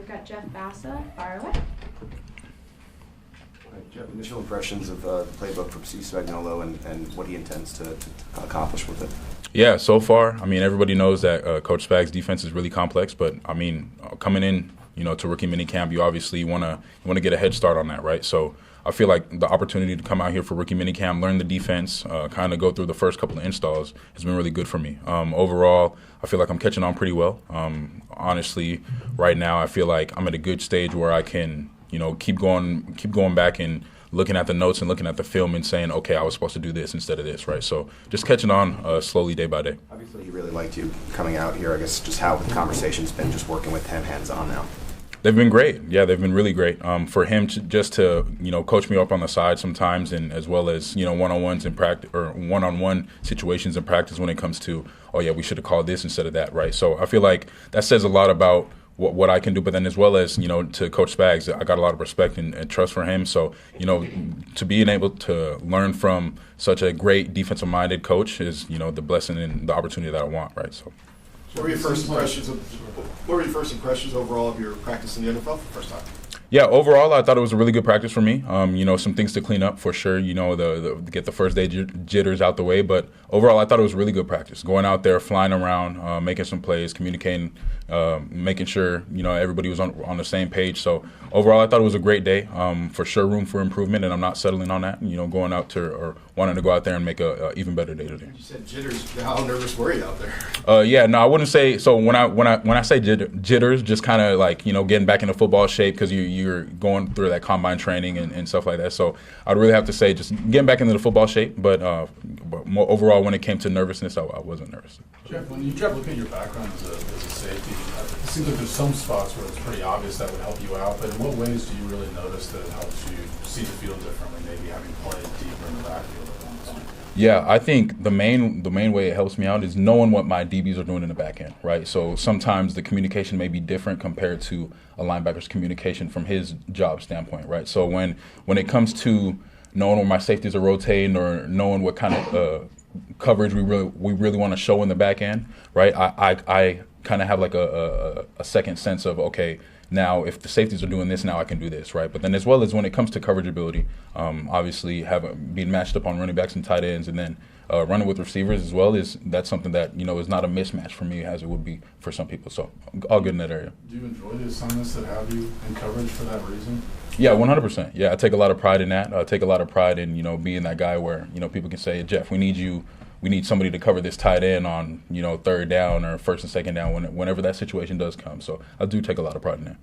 we've got Jeff Bassa. Fire away. Jeff, initial impressions of the playbook from Steve Spagnuolo and what he intends to accomplish with it. Yeah, so far, I mean, everybody knows that Coach Spag's defense is really complex, but I mean, coming in, to rookie minicamp, you obviously want to get a head start on that, right? So I feel like the opportunity to come out here for rookie minicamp, learn the defense, kind of go through the first couple of installs has been really good for me. Overall, I feel like I'm catching on pretty well. Honestly, right now, I feel like I'm at a good stage where I can, keep going back and looking at the notes and looking at the film and saying, okay, I was supposed to do this instead of this, right? So just catching on slowly day by day. Obviously, he really liked you coming out here. I guess just how the conversation's been just working with him hands-on now. They've been great. Yeah, they've been really great. For him to coach me up on the side sometimes, and as well as one-on-ones in practice or one-on-one situations in practice when it comes to, oh yeah, we should have called this instead of that, right? So I feel like that says a lot about what I can do, but then as well as to Coach Spags, I got a lot of respect and trust for him. So to being able to learn from such a great defensive-minded coach is the blessing and the opportunity that I want, right? So. What were your first impressions overall of your practice in the NFL for the first time? Yeah, overall, I thought it was a really good practice for me. Some things to clean up for sure. Get the first day jitters out the way. But overall, I thought it was a really good practice. Going out there, flying around, making some plays, communicating, making sure everybody was on the same page. So overall, I thought it was a great day. For sure, room for improvement, and I'm not settling on that. Going out to or wanting to go out there and make a even better day today. You said jitters. How nervous were you out there? I wouldn't say so. When I say jitters, just kind of like getting back into football shape because you're going through that combine training and stuff like that. So I'd really have to say just getting back into the football shape. But more overall, when it came to nervousness, I wasn't nervous. Jeff, when you try to look at your background as a safety, it seems like there's some spots where it's pretty obvious that would help you out. But in what ways do you really notice that it helps you see the field differently? Maybe having played deeper in the backfield at one time. Yeah, I think the main way it helps me out is knowing what my DBs are doing in the back end, right? So sometimes the communication may be different compared to a linebacker's communication from his job standpoint, right? So when it comes to knowing where my safeties are rotating or knowing what kind of coverage we really want to show in the back end, right? I kind of have like a second sense of, okay, now if the safeties are doing this, now I can do this, right? But then as well as when it comes to coverage ability, obviously being matched up on running backs and tight ends and then running with receivers as well that's something that, is not a mismatch for me as it would be for some people. So all good in that area. Do you enjoy the assignments that have you in coverage for that reason? Yeah, 100%. Yeah, I take a lot of pride in that. I take a lot of pride in, being that guy where, people can say, Jeff, we need somebody to cover this tight end on, third down or first and second down whenever that situation does come. So I do take a lot of pride in that.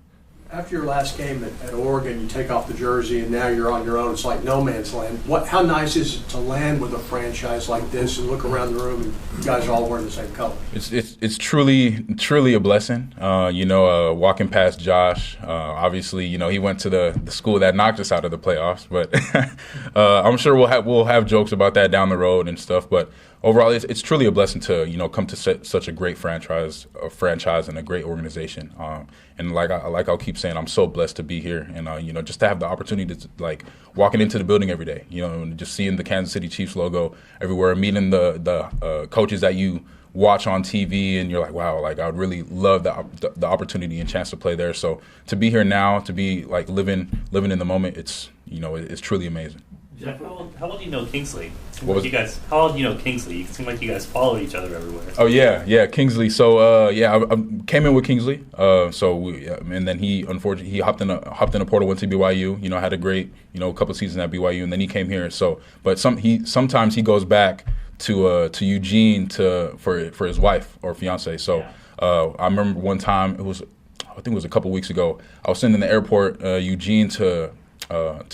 After your last game at Oregon, you take off the jersey and now you're on your own. It's like no man's land. How nice is it to land with a franchise like this and look around the room and you guys are all wearing the same color? It's truly a blessing. Walking past Josh, obviously, he went to the school that knocked us out of the playoffs, but I'm sure we'll have jokes about that down the road and stuff. But overall, it's truly a blessing to come to such a great franchise and a great organization. And like I'll keep saying, I'm so blessed to be here, and just to have the opportunity to walking into the building every day, and just seeing the Kansas City Chiefs logo everywhere, meeting the coaches that you watch on TV, and you're like, wow, I would really love the opportunity and chance to play there. So to be here now, to be living in the moment, it's truly amazing. Jeff, how well do you know Kingsley? How well do you know Kingsley? It seemed like you guys follow each other everywhere. Oh yeah, Kingsley. So I came in with Kingsley. And then he unfortunately hopped in a portal, went to BYU. Had a great couple seasons at BYU, and then he came here. So, but sometimes he goes back to Eugene for his wife or fiance. So I remember one time I think it was a couple weeks ago. I was sitting in the airport, Eugene to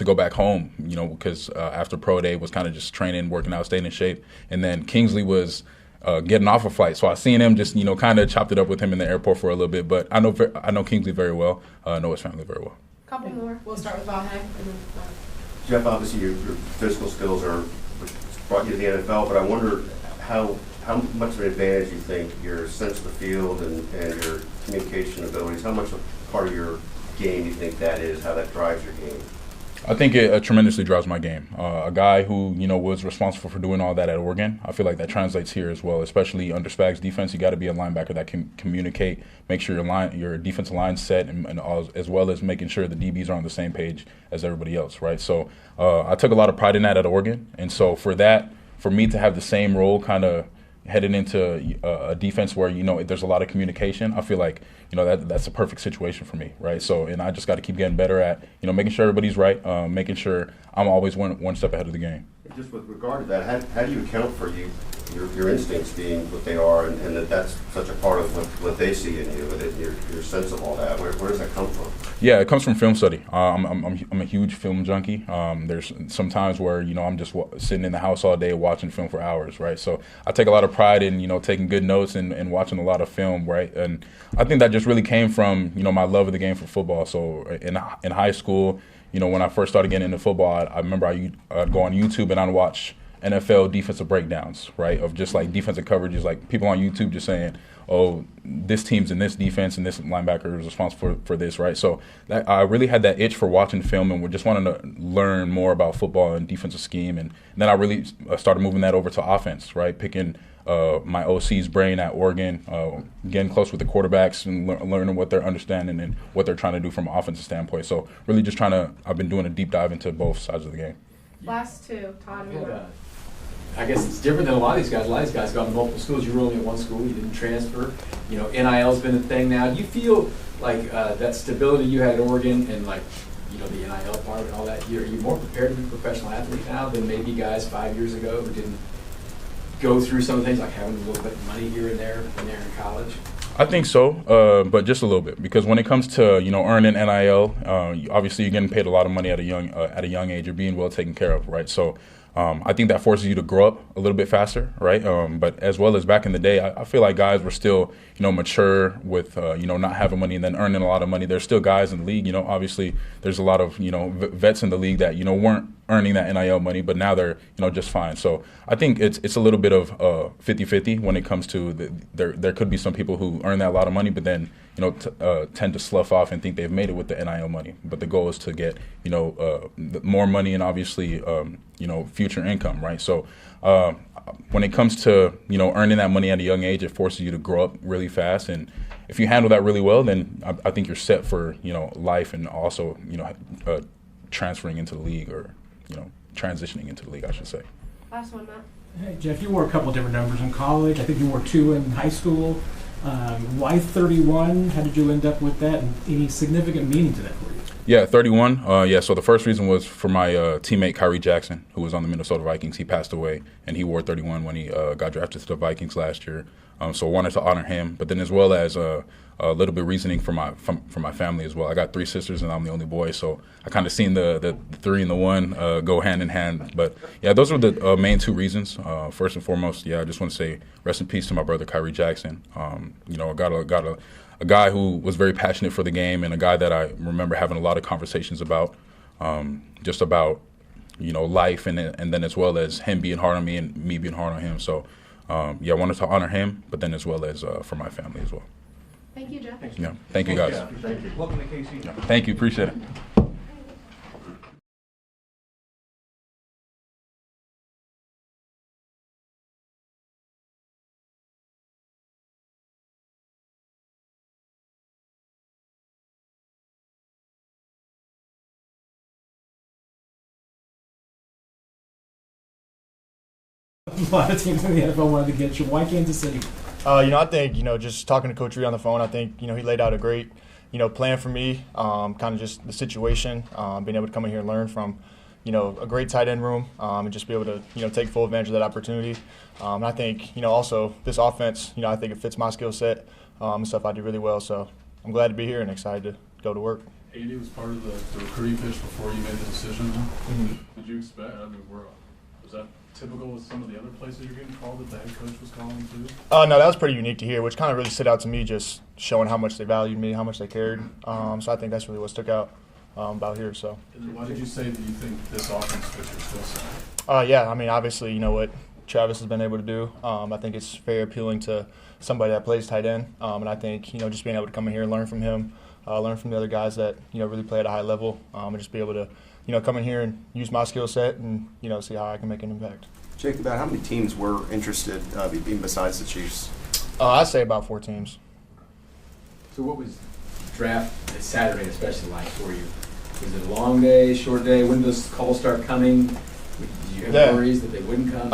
go back home, because after pro day was kind of just training, working out, staying in shape. And then Kingsley was getting off a flight. So I seen him just, kind of chopped it up with him in the airport for a little bit. But I know Kingsley very well. I know his family very well. Couple more. We'll start with Elijhah. Jeff, obviously your physical skills brought you to the NFL, but I wonder how much of an advantage you think your sense of the field and your communication abilities, how much a part of your game you think that is, how that drives your game? I think it tremendously drives my game. A guy who, was responsible for doing all that at Oregon, I feel like that translates here as well, especially under Spag's defense. You got to be a linebacker that can communicate, make sure your defensive line's set, and as well as making sure the DBs are on the same page as everybody else, right? So I took a lot of pride in that at Oregon. And so for me to have the same role kind of headed into a defense where, there's a lot of communication, I feel like, that's a perfect situation for me, right? So, and I just got to keep getting better at, making sure everybody's right, making sure I'm always one step ahead of the game. Just with regard to that, how do you account for your instincts being what they are, and that's such a part of what they see in you, and your sense of all that? Where does that come from? Yeah, it comes from film study. I'm a huge film junkie. There's some times where I'm just sitting in the house all day watching film for hours, right? So I take a lot of pride in taking good notes and watching a lot of film, right? And I think that just really came from my love of the game for football. So in high school, when I first started getting into football, I remember I'd go on YouTube and I'd watch NFL defensive breakdowns, right, of just like defensive coverages, like people on YouTube just saying, oh, this team's in this defense and this linebacker is responsible for this, right? So I really had that itch for watching film and just wanted to learn more about football and defensive scheme. And then I really started moving that over to offense, right, picking my OC's brain at Oregon, getting close with the quarterbacks and learning what they're understanding and what they're trying to do from an offensive standpoint. So really just I've been doing a deep dive into both sides of the game. Last two, Todd and Laura. I guess it's different than a lot of these guys. A lot of these guys go to multiple schools. You were only at one school. You didn't transfer. NIL's been a thing now. Do you feel like that stability you had at Oregon and the NIL part and all that, are you more prepared to be a professional athlete now than maybe guys 5 years ago who didn't go through some of the things like having a little bit of money here and there when they're in college? I think so, but just a little bit, because when it comes to earning NIL, obviously you're getting paid a lot of money at a young age. You're being well taken care of, right? So I think that forces you to grow up a little bit faster, right? But as well as back in the day, I feel like guys were still mature with not having money and then earning a lot of money. There's still guys in the league, obviously there's a lot of vets in the league that weren't earning that NIL money, but now they're just fine. So I think it's a little bit of 50-50 when it comes to there could be some people who earn that a lot of money, but then tend to slough off and think they've made it with the NIL money. But the goal is to get more money and obviously future income, right? So when it comes to earning that money at a young age, it forces you to grow up really fast, and if you handle that really well, then I think you're set for life and also transferring into the league or transitioning into the league, I should say. Last one, Matt. Hey, Jeff, you wore a couple of different numbers in college. I think you wore 2 in high school. Why 31? How did you end up with that? And any significant meaning to that for you? Yeah, 31. So the first reason was for my teammate Kyrie Jackson, who was on the Minnesota Vikings. He passed away, and he wore 31 when he got drafted to the Vikings last year. So I wanted to honor him, but then as well as a little bit reasoning for my family as well. I got 3 sisters, and I'm the only boy, so I kind of seen the 3 and the 1 go hand in hand. But yeah, those were the main 2 reasons. First and foremost, I just want to say rest in peace to my brother Kyrie Jackson. I got a guy who was very passionate for the game, and a guy that I remember having a lot of conversations about, just about life, and then as well as him being hard on me and me being hard on him. So I wanted to honor him, but then as well as for my family as well. Thank you, Jeff. Yeah, thank you guys. Thank you. Welcome to KC. Yeah, thank you, appreciate it. A lot of teams in the NFL wanted to get you. Why Kansas City? I think, just talking to Coach Reed on the phone, I think, he laid out a great, plan for me, kind of just the situation, being able to come in here and learn from, a great tight end room, and just be able to, take full advantage of that opportunity. And I think, also this offense, I think it fits my skill set and stuff I do really well. So I'm glad to be here and excited to go to work. Andy was part of the recruiting pitch before you made the decision. Did you expect, was that typical with some of the other places you're getting called that the head coach was calling too? No, that was pretty unique to hear, which kind of really stood out to me, just showing how much they valued me, how much they cared. So I think that's really what stuck out about here. So. Why did you say that you think this offense fits your skill set? Obviously, what Travis has been able to do. I think it's very appealing to somebody that plays tight end. And I think, just being able to come in here and learn from him, learn from the other guys that, really play at a high level, and just be able to come in here and use my skill set and, see how I can make an impact. Jake, about how many teams were interested, even besides the Chiefs? I'd say about 4 teams. So what was draft Saturday especially like for you? Was it a long day, short day? When did those calls start coming? Did you have worries that they wouldn't come?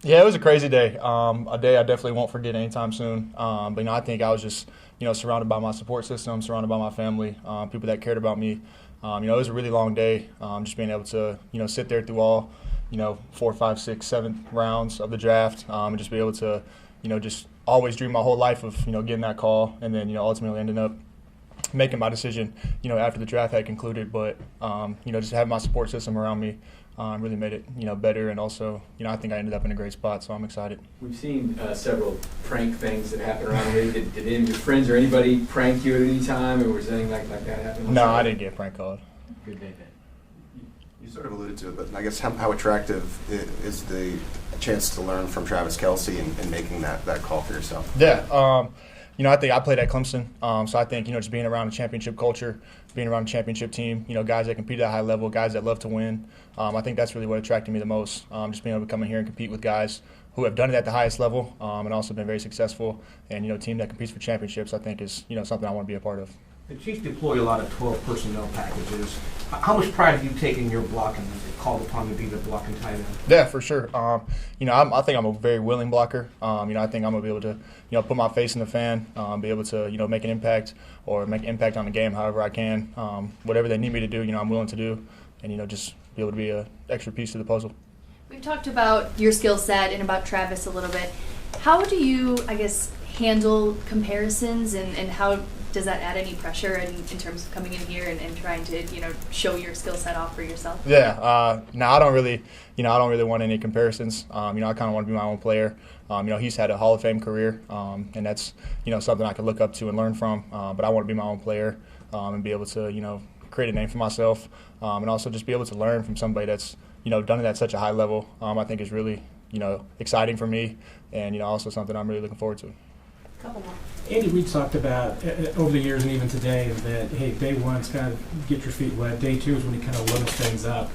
Yeah, it was a crazy day. A day I definitely won't forget anytime soon. But I think I was just surrounded by my support system, surrounded by my family, people that cared about me. It was a really long day. Just being able to sit there through all 4, 5, 6, 7 rounds of the draft, and just be able to just always dream my whole life of getting that call, and then ultimately ending up making my decision after the draft had concluded. But just having my support system around me really made it better, and also I think I ended up in a great spot, so I'm excited. We've seen several prank things that happen around here. Did any of your friends or anybody prank you at any time, or was anything like that happen? No, I didn't get prank called. Good day then. You sort of alluded to it, but I guess how attractive is the chance to learn from Travis Kelce and making that call for yourself? Yeah, I think I played at Clemson, so I think just being around a championship culture, being around a championship team, guys that compete at a high level, guys that love to win. I think that's really what attracted me the most. Just being able to come in here and compete with guys who have done it at the highest level, and also been very successful. And a team that competes for championships, I think is something I want to be a part of. The Chiefs deploy a lot of 12 personnel packages. How much pride have you taken in your blocking when you're called upon to be the blocking tight end? Yeah, for sure. I think I'm a very willing blocker. I think I'm going to be able to, put my face in the fan, be able to, make an impact or make an impact on the game however I can. Whatever they need me to do, I'm willing to do, and, just be able to be an extra piece to the puzzle. We've talked about your skill set and about Travis a little bit. How do you, handle comparisons, and how does that add any pressure in terms of coming in here and trying to show your skill set off for yourself? Yeah, no, I don't really want any comparisons. I kind of want to be my own player. He's had a Hall of Fame career, and that's something I can look up to and learn from. But I want to be my own player and be able to create a name for myself, and also just be able to learn from somebody that's done it at such a high level. I think is really exciting for me, and also something I'm really looking forward to. Couple more. Andy, we talked about over the years and even today that, hey, day one's kind of get your feet wet. Day two is when you kind of load things up.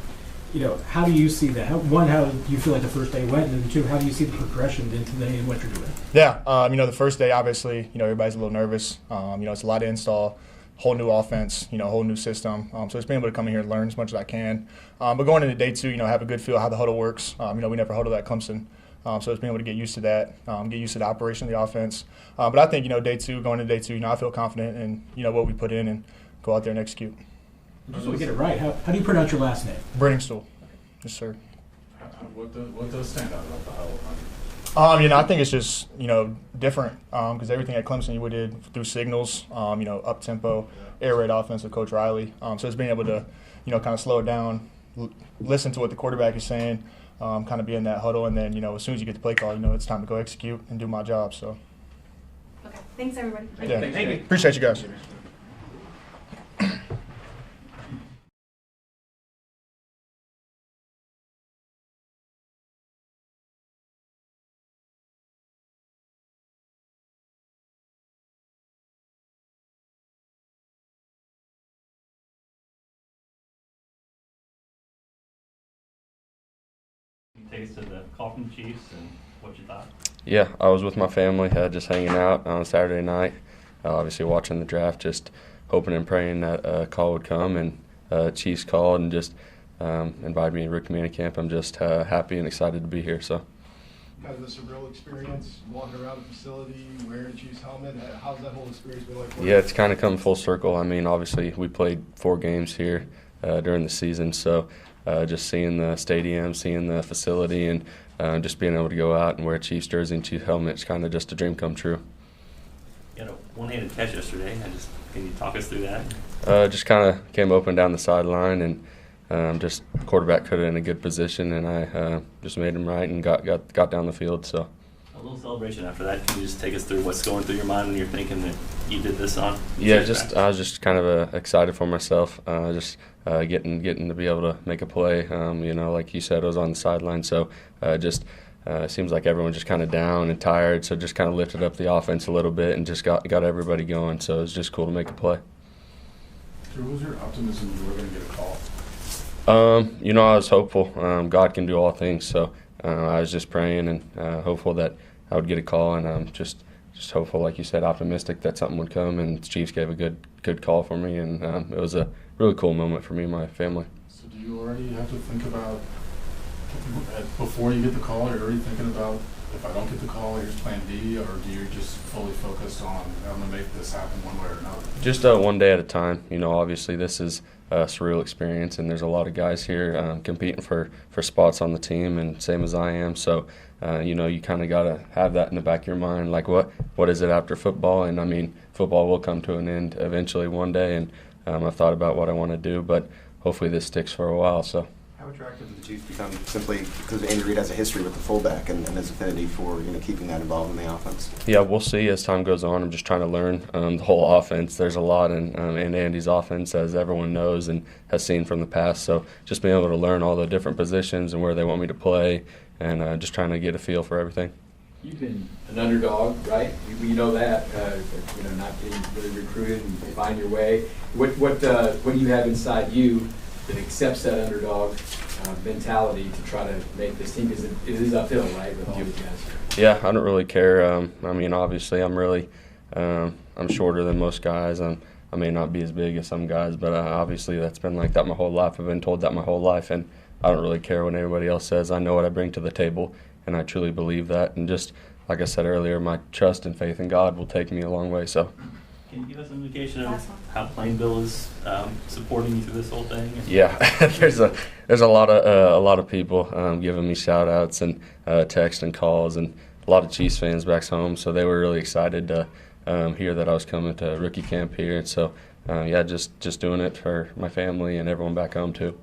How do you see that? How do you feel like the first day went? And then 2, how do you see the progression in today and what you're doing? Yeah, the first day, obviously, everybody's a little nervous. It's a lot to install, whole new offense, whole new system. So it's being able to come in here and learn as much as I can. But going into day 2, have a good feel how the huddle works. We never huddled at Clemson. So it's being able to get used to that, get used to the operation of the offense. But I think, day 2, going into day 2, I feel confident in, what we put in and go out there and execute. Just so we get it right, how do you pronounce your last name? Briningstool. Yes, sir. What does stand out about the huddle? I think it's just, different because everything at Clemson you did through signals, up-tempo, air raid offense with Coach Riley. So it's being able to, kind of slow it down, listen to what the quarterback is saying, kind of be in that huddle, and then, as soon as you get the play call, it's time to go execute and do my job. So. Okay. Thanks, everybody. Yeah. Thank you. Appreciate you guys. Take us to the call from the Chiefs and what you thought. Yeah, I was with my family, just hanging out on Saturday night, obviously watching the draft, just hoping and praying that a call would come, and Chiefs called and just invited me to rookie minicamp. I'm just happy and excited to be here. So. Kind of a surreal experience, walking around the facility, wearing a Chiefs helmet. How's that whole experience been like for you? Yeah, it's kind of come full circle. I mean, obviously we played 4 games here during the season, so just seeing the stadium, seeing the facility, and just being able to go out and wear a Chiefs jersey and Chiefs helmet, it's kind of just a dream come true. You had a one-handed catch yesterday. Can you talk us through that? Just kind of came open down the sideline, and just quarterback put it in a good position, and I just made him right and got down the field. So a little celebration after that. Can you just take us through what's going through your mind when you're thinking that you did this on? Yeah, I was just kind of excited for myself. Just getting to be able to make a play. Like you said, I was on the sideline, so it seems like everyone just kind of down and tired. So just kind of lifted up the offense a little bit and just got everybody going. So it was just cool to make a play. Drew, what was your optimism you were going to get a call? You know, I was hopeful. God can do all things, so I was just praying and hopeful that I would get a call, and just hopeful, like you said, optimistic that something would come. And the Chiefs gave a good call for me, and it was a really cool moment for me and my family. So do you already have to think about, before you get the call, you're already thinking about, if I don't get the call, here's plan B, or do you just fully focus on, I'm going to make this happen one way or another? Just one day at a time. You know, obviously this is a surreal experience, and there's a lot of guys here competing for spots on the team, and same as I am. So, you know, you kind of got to have that in the back of your mind, like what is it after football? And I mean, football will come to an end eventually one day, and I've thought about what I want to do, but hopefully this sticks for a while. So. How attractive did the Chiefs become simply because Andy Reid has a history with the fullback and his affinity for keeping that involved in the offense? Yeah, we'll see as time goes on. I'm just trying to learn the whole offense. There's a lot in Andy's offense, as everyone knows and has seen from the past. So just being able to learn all the different positions and where they want me to play, and just trying to get a feel for everything. You've been an underdog, right? You know that. You know, not getting really recruited and find your way. What do you have inside you that accepts that underdog mentality to try to make this team? Because it is uphill, right, with all these guys? Yeah, I don't really care. I mean, obviously, I'm shorter than most guys. I may not be as big as some guys, but obviously that's been like that my whole life. I've been told that my whole life, and I don't really care what anybody else says. I know what I bring to the table, and I truly believe that. And just like I said earlier, my trust and faith in God will take me a long way. So. Can you give us an indication of how Plainville is supporting you through this whole thing? Yeah, there's a lot of people giving me shout outs and text and calls, and a lot of Chiefs fans back home. So they were really excited to hear that I was coming to rookie camp here. And so yeah, just doing it for my family and everyone back home too.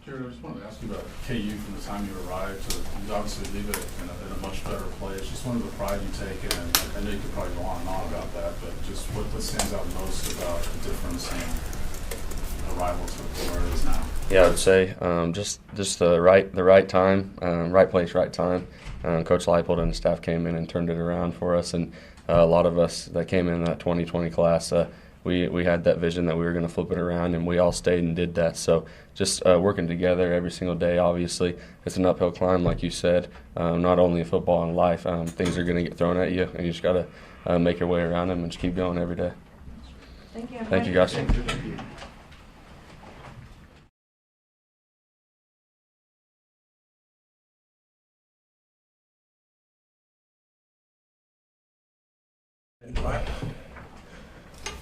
Jared, I just wanted to ask you about KU from the time you arrived to you obviously leave it in a much better place. Just one of the pride you take, and I know you could probably go on and on about that, but just what stands out most about the difference in arrival to where it is now? Yeah, I would say just the right time, right place, right time. Coach Leipold and the staff came in and turned it around for us, and a lot of us that came in that 2020 class, we had that vision that we were going to flip it around, and we all stayed and did that. So just working together every single day. Obviously, it's an uphill climb, like you said. Not only in football and life, things are going to get thrown at you, and you just got to make your way around them and just keep going every day. Thank you. Thank you, guys. Thank you.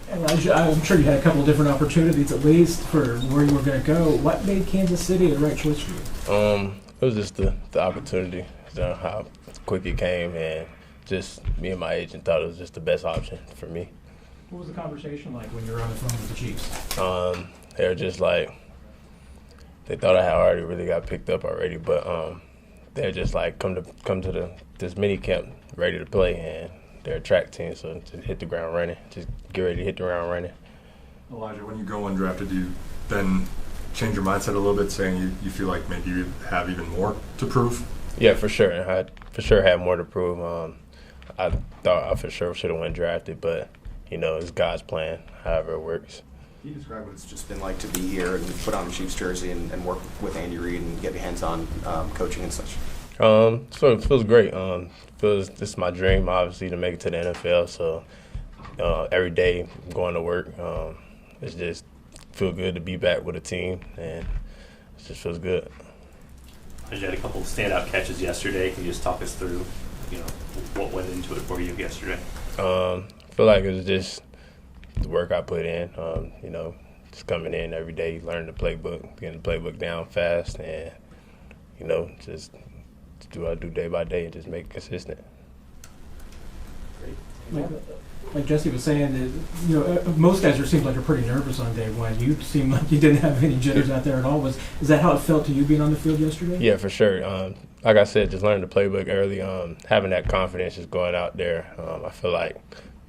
Elijah, I'm sure you had a couple of different opportunities at least for where you were going to go. What made Kansas City the right choice for you? It was just the opportunity, how quick it came, and just me and my agent thought it was just the best option for me. What was the conversation like when you were on the phone with the Chiefs? They were just like, they thought I had already really got picked up already, but they're just like, come to this minicamp ready to play, and they're a track team, so just hit the ground running. Just get ready to hit the ground running. Elijah, when you go undrafted, do you then change your mindset a little bit, saying you feel like maybe you have even more to prove? Yeah, for sure. I for sure had more to prove. I thought I for sure should have went drafted, but it's God's plan, however it works. Can you describe what it's just been like to be here and put on a Chiefs jersey and work with Andy Reid and get hands-on coaching and such? So it feels great. This is my dream, obviously, to make it to the NFL. So every day going to work, it's just feel good to be back with a team, and it just feels good. You had a couple of standout catches yesterday. Can you just talk us through, what went into it for you yesterday? I feel like it was just the work I put in. Just coming in every day, learning the playbook, getting the playbook down fast, and just do what I do day by day and just make it consistent. Like Jesse was saying, that most guys seemed like they're pretty nervous on day one. You seemed like you didn't have any jitters out there at all. Is that how it felt to you being on the field yesterday? Yeah, for sure. Like I said, just learning the playbook early, having that confidence just going out there. I feel like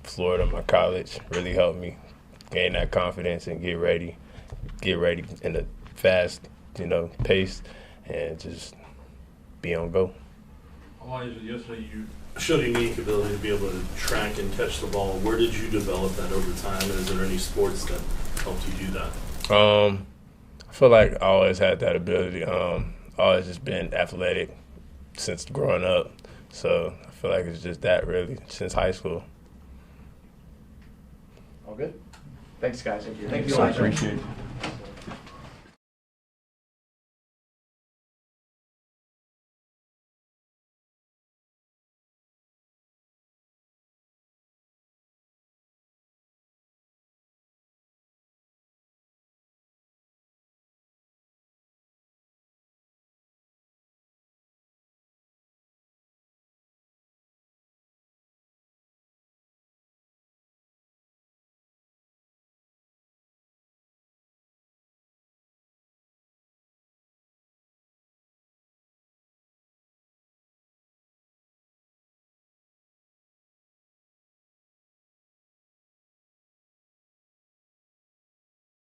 Florida, my college, really helped me gain that confidence and get ready in a fast, pace, and just be on go. Elijah, yesterday you showed a unique ability to be able to track and catch the ball. Where did you develop that over time, and is there any sports that helped you do that? I feel like I always had that ability. Always just been athletic since growing up. So I feel like it's just that really since high school. All good. Thanks, guys. Thank you. Appreciate it.